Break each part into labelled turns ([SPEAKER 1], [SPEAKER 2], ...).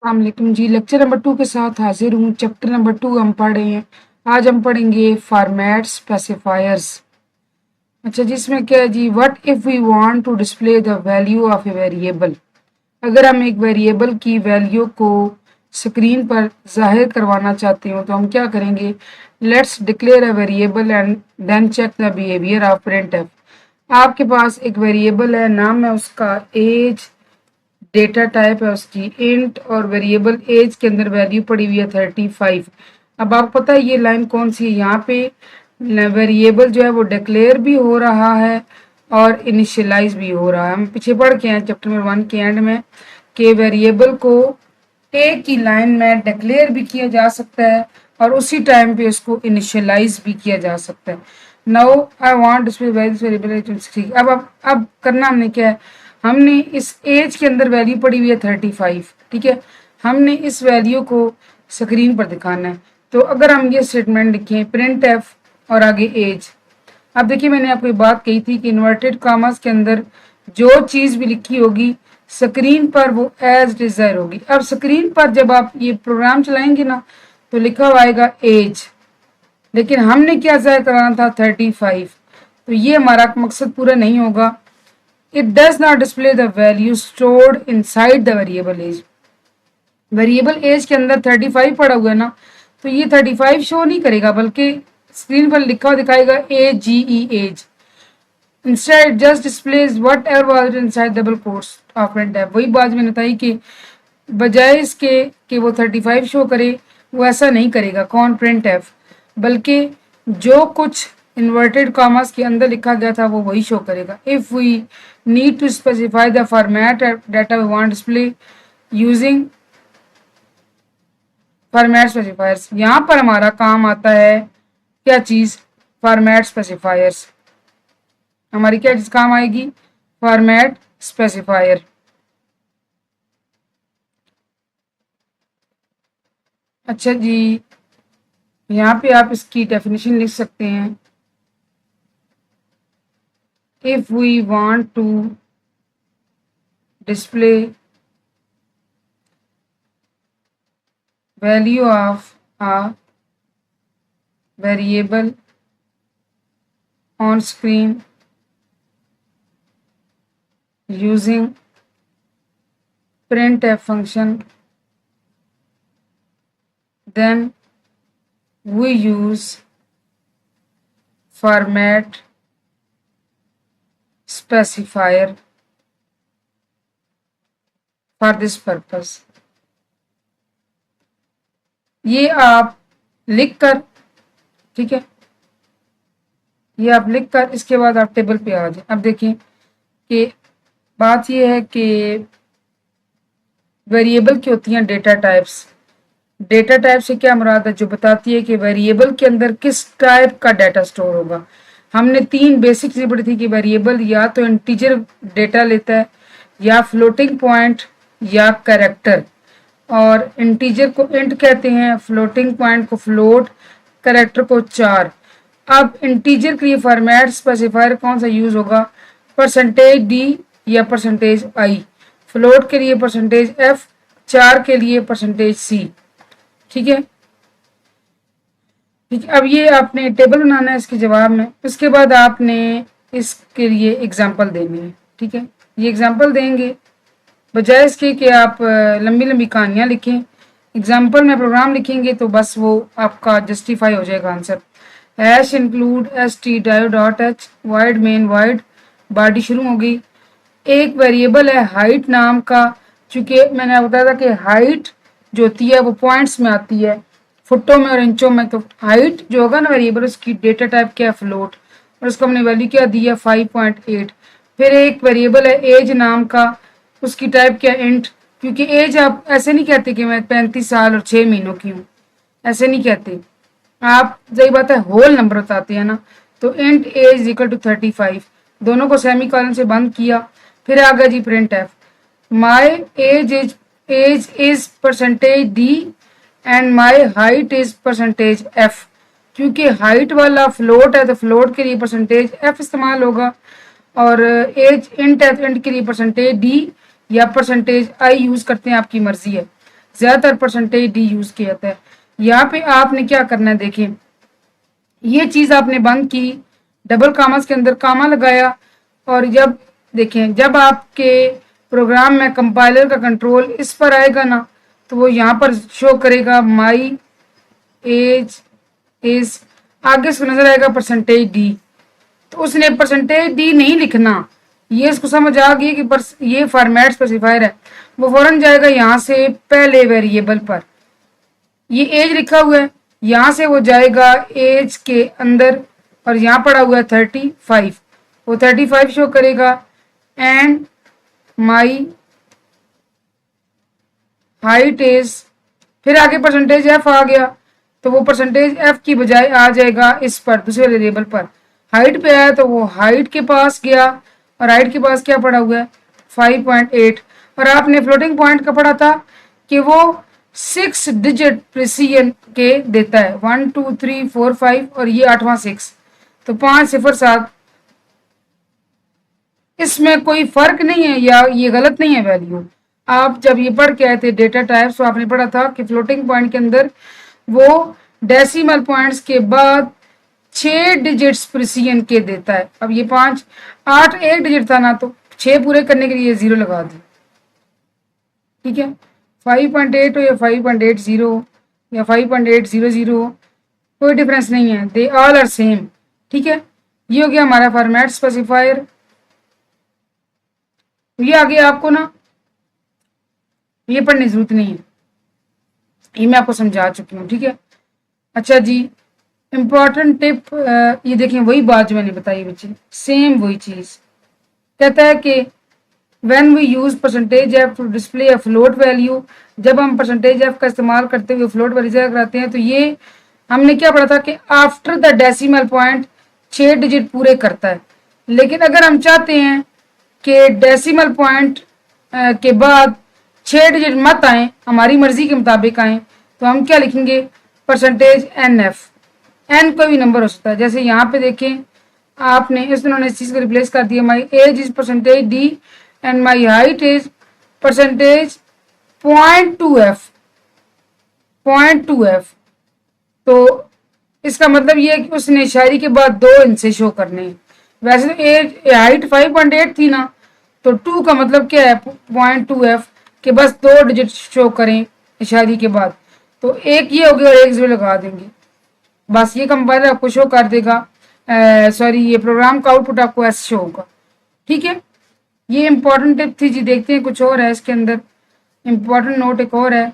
[SPEAKER 1] अस्सलामुअलैकुम जी। Lecture number 2 के साथ हाजिर हूँ। चैप्टर नंबर 2 हम पढ़ रहे हैं। आज हम पढ़ेंगे फॉर्मेट स्पेसिफायर्स। अच्छा जी, इसमें क्या है जी, what if we want to display the value of a variable. अगर हम एक वेरिएबल की वैल्यू को स्क्रीन पर जाहिर करवाना चाहते हो तो हम क्या करेंगे, let's declare a variable and then check the behaviour of printf. आपके पास एक वेरिएबल है, नाम है उसका एज, डेटा टाइप है उसकी इंट, और वेरिएबल एज के अंदर वैल्यू पड़ी हुई है 35। अब आपको पता है ये लाइन कौन सी है, यहाँ पे वेरिएबल जो है वो डिक्लेयर भी हो रहा है और इनिशियलाइज भी हो रहा है। हम पीछे पढ़ के हैं चैप्टर नंबर 1 के एंड में कि वेरिएबल को एक ही लाइन में डिक्लेयर भी किया जा सकता है और उसी टाइम पे उसको इनिशियलाइज भी किया जा सकता है। Now I want display variable. अब करना हमने क्या है, हमने इस एज के अंदर वैल्यू पड़ी हुई है 35, ठीक है। हमने इस वैल्यू को स्क्रीन पर दिखाना है। तो अगर हम ये स्टेटमेंट लिखें प्रिंट एफ और आगे एज। अब देखिए, मैंने आपको बात कही थी कि इन्वर्टेड कॉमास के अंदर जो चीज़ भी लिखी होगी स्क्रीन पर वो एज डिजायर होगी। अब स्क्रीन पर जब आप ये प्रोग्राम चलाएंगे ना तो लिखा हुआ आएगा एज, लेकिन हमने क्या जाहिर कराना था 35। तो ये हमारा मकसद पूरा नहीं होगा। It does not display the value stored inside the variable age. Variable age के अंदर 35 पड़ा हुआ है ना, तो ये 35 शो नहीं करेगा, बल्कि स्क्रीन पर लिखा हुआ दिखाएगा AGE age. Instead just displays whatever was inside double quotes of printf। वही बात मैंने बताई कि बजाय इसके कि वो 35 शो करे, वो ऐसा नहीं करेगा कौन, printf, बल्कि जो कुछ इन्वर्टेड कॉमास के अंदर लिखा गया था वो वही शो करेगा। If we need to specify the format data we want display using format specifiers, यहाँ पर हमारा काम आता है क्या चीज़, फॉर्मेट स्पेसिफायर्स। हमारी क्या चीज़ काम आएगी, फॉर्मेट स्पेसिफायर। अच्छा जी, यहाँ पे आप इसकी डेफिनेशन लिख सकते हैं। If we want to display value of a variable on screen using printf function, then we use format specifier for this purpose। ये आप लिख कर, ठीक है, ये आप लिख कर इसके बाद आप टेबल पे आ जाए। अब देखिए कि बात ये है कि वेरिएबल की होती हैं डेटा टाइप्स। डेटा टाइप से क्या मुराद है, जो बताती है कि वेरिएबल के अंदर किस टाइप का डाटा स्टोर होगा। हमने 3 बेसिक चीजें पढ़ी थी कि वेरिएबल या तो इंटीजर डेटा लेता है, या फ्लोटिंग पॉइंट, या कैरेक्टर। और इंटीजर को इंट कहते हैं, फ्लोटिंग पॉइंट को फ्लोट, कैरेक्टर को चार। अब इंटीजर के लिए फॉर्मेट स्पेसिफायर कौन सा यूज होगा, %d या %i। फ्लोट के लिए %f, चार के लिए %c। ठीक है, ठीक है। अब ये आपने टेबल बनाना है इसके जवाब में, उसके बाद आपने इसके लिए एग्जाम्पल देने हैं। ठीक है, ये एग्जाम्पल देंगे बजाय इसके कि आप लंबी लंबी कहानियाँ लिखें। एग्जाम्पल में प्रोग्राम लिखेंगे तो बस वो आपका जस्टिफाई हो जाएगा answer. Hash include stdio.h wide main wide body शुरू हो गई। एक वेरिएबल है हाइट नाम का, चूंकि मैंने आपको बताया था कि हाइट जो होती है वो पॉइंट्स में आती है, फुटों में और इंचों में। तो हाइट जो होगा ना वेरिएबल, उसकी डेटा टाइप क्या है, फ्लोट, और उसको हमने वैल्यू क्या दी है 5.8। फिर एक वेरिएबल है एज नाम का, उसकी टाइप क्या है, इंट। क्योंकि एज आप ऐसे नहीं कहते कि मैं 35 साल और 6 महीनों की हूँ, ऐसे नहीं कहते आप, सही बात है, होल नंबर बताते हैं ना। तो इंट एज इक्वल टू 35, दोनों को सेमी कॉलन से बंद किया। फिर आ गया जी print f, my age is %d and my height is %f। क्योंकि हाइट वाला फ्लोट है तो फ्लोट के लिए %f इस्तेमाल होगा, और एज इंट है तो इंट के लिए %d या %i यूज करते हैं, आपकी मर्जी है। ज्यादातर परसेंटेज डी यूज किया जाता है। यहाँ पे आपने क्या करना है, देखें ये चीज आपने बंद की, डबल कामास के अंदर कामा लगाया, और जब देखें जब आपके प्रोग्राम में कंपाइलर का कंट्रोल इस पर आएगा ना, तो वो यहाँ पर शो करेगा माई एज इज, आगे उसको नजर आएगा परसेंटेज डी। तो उसने परसेंटेज डी नहीं लिखना, ये इसको समझ आ गई कि ये फॉर्मेट स्पेसिफायर है, वो फौरन जाएगा यहाँ से पहले वेरिएबल पर, ये एज लिखा हुआ है, यहाँ से वो जाएगा एज के अंदर, और यहाँ पड़ा हुआ है 35, वो 35 शो करेगा, एंड माई हाइट इज, फिर आगे परसेंटेज एफ आ गया, तो वो परसेंटेज एफ की बजाय आ जाएगा इस पर दूसरे वेरिएबल पर, हाइट पे आया तो वो हाइट के पास गया, और हाइट के पास क्या पड़ा हुआ है 5.8, और आपने फ्लोटिंग पॉइंट का पढ़ा था कि वो 6 डिजिट प्रिसीजन के देता है, 1 2 3 4 5, और ये 8वां 6, तो 507। इसमें कोई फर्क नहीं है या ये गलत नहीं है वैल्यू। आप जब ये पढ़ के आए थे डेटा टाइप्स, तो आपने पढ़ा था कि फ्लोटिंग पॉइंट के अंदर वो डेसिमल पॉइंट्स के बाद 6 डिजिट्स प्रिसीजन के देता है। अब ये 5 8 एक डिजिट था ना, तो 6 पूरे करने के लिए 0 लगा दी, ठीक है। 5.8 हो या 5.80 हो या 5.800 हो, कोई डिफरेंस नहीं है, दे ऑल आर सेम, ठीक है। ये हो गया हमारा फॉर्मेट स्पेसिफायर। ये आगे आपको ना ये पढ़ने की जरूरत नहीं है, ये मैं आपको समझा चुकी हूँ, ठीक है। अच्छा जी, इंपॉर्टेंट टिप, ये देखें वही बात जो मैंने बताई बच्चे, सेम वही चीज कहता है कि when we use percentage f to display a float value, जब हम परसेंटेज एफ का इस्तेमाल करते हुए फ्लोट वैल्यू कराते हैं, तो ये हमने क्या पढ़ा था कि after the decimal point 6 digit पूरे करता है। लेकिन अगर हम चाहते हैं कि डेसिमल पॉइंट के बाद 6 डिजिट मत आए, हमारी मर्जी के मुताबिक आए, तो हम क्या लिखेंगे परसेंटेज एन एफ, एन कोई भी नंबर हो सकता है। जैसे यहाँ पे देखें आपने इस चीज को रिप्लेस कर दिया, माई age is percentage D and my height is percentage 0.2f, 0.2f। तो इसका मतलब ये है कि उसने शायरी के बाद 2 इनसे शो करने हैं। वैसे तो एज हाइट 5.8 थी ना, तो 2 का मतलब क्या है 0.2f के बस 2 डिजिट शो करें शायरी के बाद, तो एक ये हो गया और एक 0 लगा देंगे, बस ये कंपाइलर आपको शो कर देगा, सॉरी ये प्रोग्राम का आउटपुट आपको ऐसे शो होगा, ठीक है। ये इंपॉर्टेंट टिप थी जी। देखते हैं कुछ और है इसके अंदर, इंपॉर्टेंट नोट एक और है।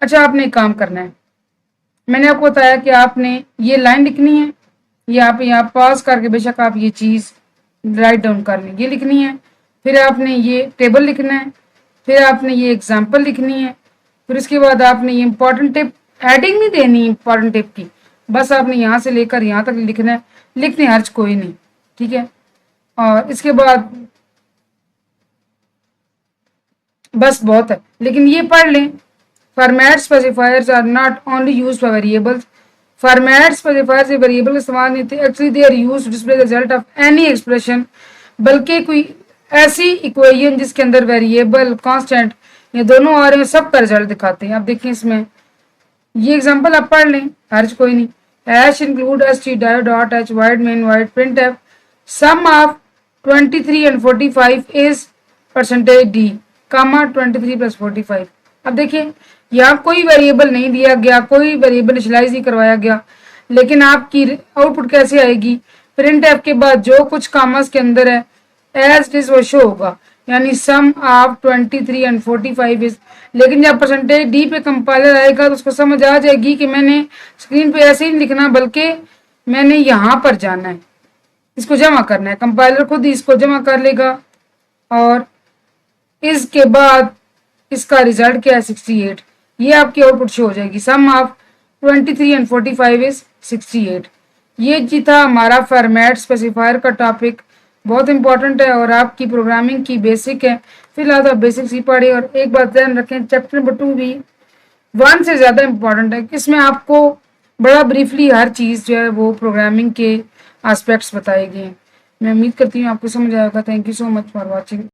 [SPEAKER 1] अच्छा, आपने एक काम करना है, मैंने आपको बताया कि आपने ये लाइन लिखनी है, ये आप यहाँ पास करके बेशक आप ये चीज राइट डाउन कर लें, ये लिखनी है, फिर आपने ये टेबल लिखना है, फिर आपने ये एग्जाम्पल लिखनी है, फिर उसके बाद आपने ये इंपॉर्टेंट टिप, हेडिंग नहीं देनी इंपॉर्टेंट टिप की, बस आपने यहाँ से लेकर यहाँ तक लिखना है, लिखने हर्ज कोई नहीं, ठीक है। और इसके बाद बस बहुत है, लेकिन ये पढ़ लें, format specifiers are not only used for variables, format specifier से वेरिएबल इस्तेमाल नहीं थे, actually they are used to display the result of any expression, बल्कि कोई ऐसी इक्वेशन जिसके अंदर वेरिएबल कांस्टेंट ये दोनों आ रहे हैं, सब का रिजल्ट दिखाते हैं। आप देखें इसमें ये एग्जांपल आप पढ़ लें, हर्ज कोई नहीं। Hash include stdio dot h void main void print f sum of 23 and 45 is percentage d comma 23 + 45। अब देखिए यहाँ कोई वेरिएबल नहीं दिया गया, कोई वेरिएबल इनिशियलाइज नहीं करवाया गया, लेकिन आपकी आउटपुट कैसे आएगी, प्रिंट एफ के बाद जो कुछ कामर्स के अंदर है एज इट इज वो शो होगा, यानी सम ऑफ 23 and 45 इज। लेकिन जब परसेंटेज डी पे कंपाइलर आएगा तो उसको समझ आ जाएगी कि मैंने स्क्रीन पे ऐसे ही लिखना, बल्कि मैंने यहाँ पर जाना है, इसको जमा करना है, कंपाइलर खुद ही इसको जमा कर लेगा, और इसके बाद इसका रिजल्ट क्या है 68, ये आपकी आउटपुट शो हो जाएगी, सम ऑफ 23 and 45 इज 68। ये जी था हमारा फॉर्मेट स्पेसिफायर का टॉपिक, बहुत इंपॉर्टेंट है और आपकी प्रोग्रामिंग की बेसिक है। फिलहाल तो बेसिक्स ही पढ़े, और एक बात ध्यान रखें चैप्टर नंबर 2 भी 1 से ज़्यादा इंपॉर्टेंट है, इसमें आपको बड़ा ब्रीफली हर चीज़ जो है वो प्रोग्रामिंग के एस्पेक्ट्स बताए गए हैं। मैं उम्मीद करती हूँ आपको समझ आएगा। Thank you so much for watching.